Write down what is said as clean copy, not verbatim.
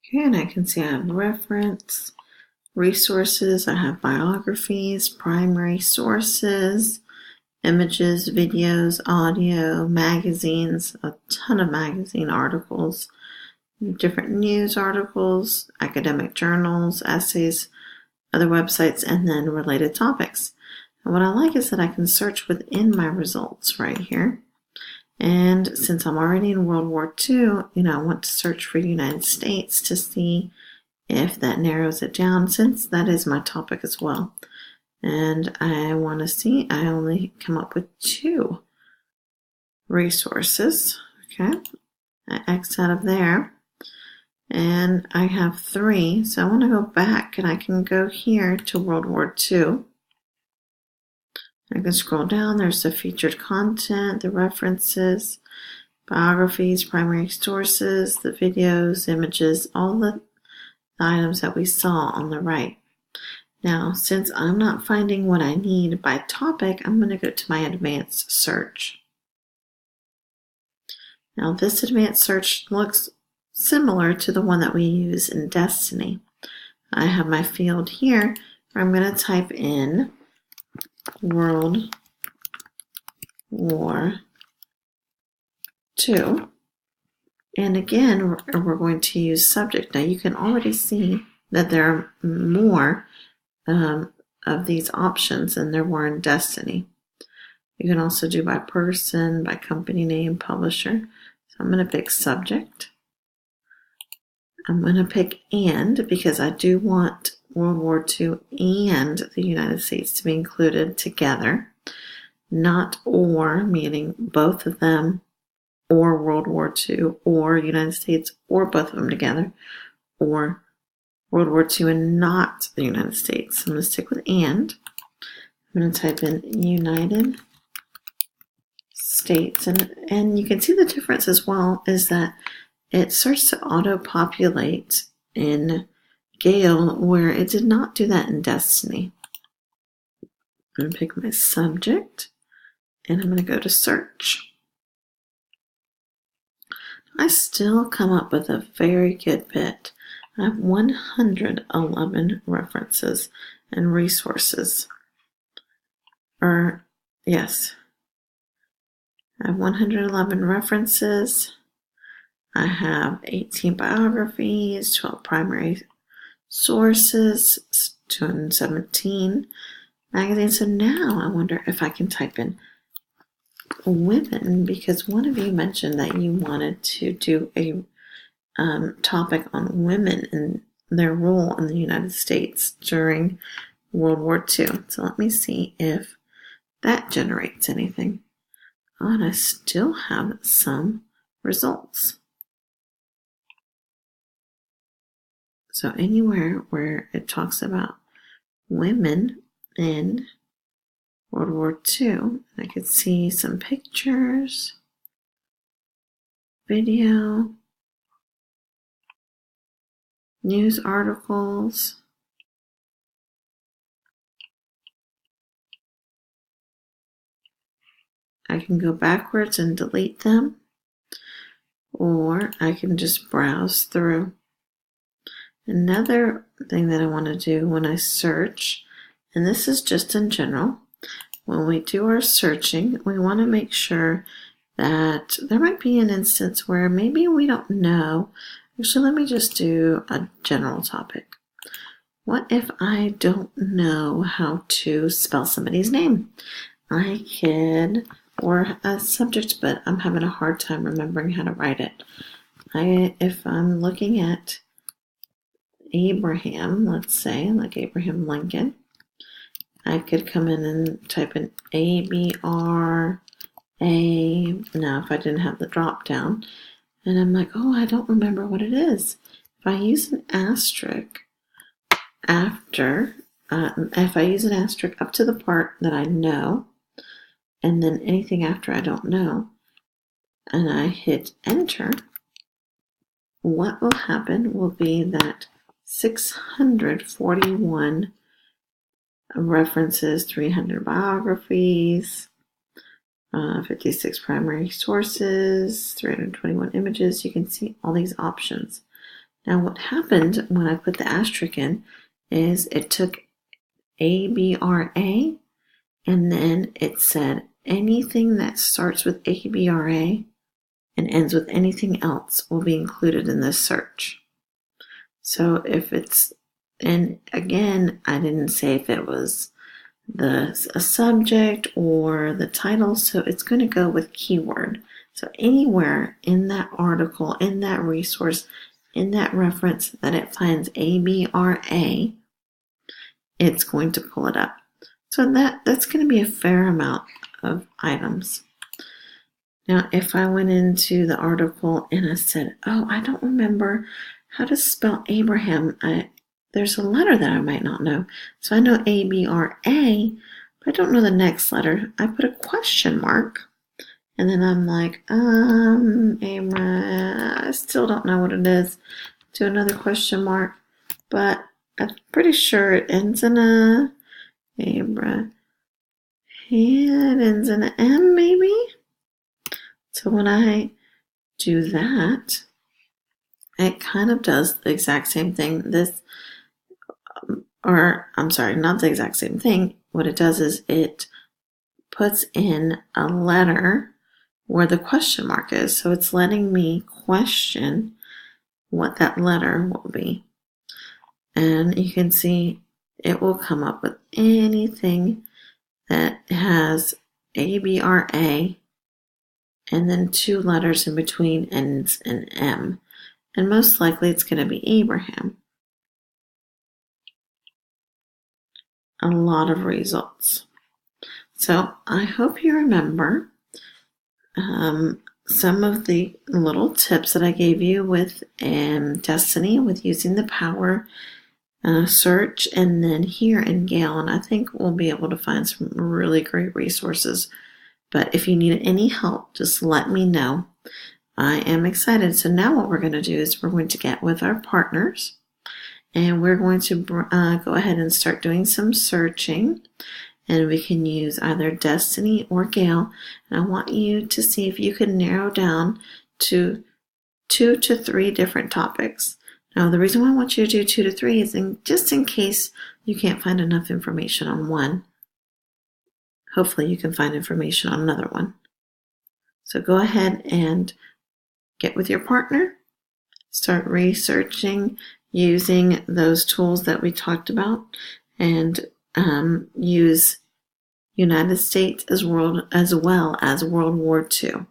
Okay, and I can see I have reference, resources, I have biographies, primary sources, images, videos, audio, magazines, a ton of magazine articles, different news articles, academic journals, essays, other websites, and then related topics. And what I like is that I can search within my results right here. And since I'm already in World War II, I want to search for United States to see if that narrows it down, since that is my topic as well. And I want to see, I only come up with 2 resources. Okay, I X out of there. And I have 3, so I want to go back, and I can go here to World War II. I can scroll down, there's the featured content, the references, biographies, primary sources, the videos, images, all the items that we saw on the right. Now, since I'm not finding what I need by topic, I'm going to go to my advanced search. Now, this advanced search looks similar to the one that we use in Destiny. I have my field here where I'm going to type in World War II. And again, we're going to use subject. Now, you can already see that there are more of these options than there were in Destiny. You can also do by person, by company name, publisher. So I'm going to pick subject. I'm going to pick and, because I do want World War II and the United States to be included together, not or, meaning both of them, or World War II, or United States, or both of them together, or World War II and not the United States. I'm going to stick with and. I'm going to type in United States, and you can see the difference as well is that it starts to auto-populate in Gale, where it did not do that in Destiny. I'm going to pick my subject, and I'm going to go to search. I still come up with a very good bit. I have 111 references and resources. Yes. I have 111 references. I have 18 biographies, 12 primary sources, 217 magazines. So now I wonder if I can type in women, because one of you mentioned that you wanted to do a topic on women and their role in the United States during World War II. So let me see if that generates anything. Oh, and I still have some results. So anywhere where it talks about women in World War II, I could see some pictures, video, news articles. I can go backwards and delete them, or I can just browse through. Another thing that I want to do when I search, and this is just in general, when we do our searching, we want to make sure that there might be an instance where maybe we don't know. Actually, let me just do a general topic. What if I don't know how to spell somebody's name? I could, or a subject, but I'm having a hard time remembering how to write it. If I'm looking at Abraham, let's say, like Abraham Lincoln, I could come in and type in ABRA. Now, if I didn't have the drop down, and I'm like, oh, I don't remember what it is. If I use an asterisk after, if I use an asterisk up to the part that I know, and then anything after I don't know, and I hit enter, what will happen will be that 641 references, 300 biographies, 56 primary sources, 321 images. You can see all these options. Now what happened when I put the asterisk in is it took ABRA and then it said anything that starts with ABRA and ends with anything else will be included in this search. So if it's, and again, I didn't say if it was a subject or the title, so it's going to go with keyword. So anywhere in that article, in that resource, in that reference that it finds ABRA, it's going to pull it up. So that's going to be a fair amount of items. Now, if I went into the article and I said, oh, I don't remember how to spell Abraham, there's a letter that I might not know. So I know ABRA, but I don't know the next letter. I put a question mark, and then I'm like, I still don't know what it is. Do another question mark, but I'm pretty sure it ends in a Abraham. It ends in an M, maybe? So when I do that, it kind of does the exact same thing. Not the exact same thing. What it does is it puts in a letter where the question mark is. So it's letting me question what that letter will be. And you can see it will come up with anything that has ABRA and then 2 letters in between ends in M. And most likely it's going to be Abraham. A lot of results. So I hope you remember some of the little tips that I gave you with Destiny, with using the power search, and then here in Gale. And I think we'll be able to find some really great resources. But if you need any help, just let me know. I am excited. So now what we're going to do is we're going to get with our partners and we're going to go ahead and start doing some searching. And we can use either Destiny or Gale. And I want you to see if you can narrow down to 2 to 3 different topics. Now, the reason why I want you to do 2 to 3 is just in case you can't find enough information on one. Hopefully you can find information on another one. So go ahead and get with your partner, start researching using those tools that we talked about, and use United States as well as World War II.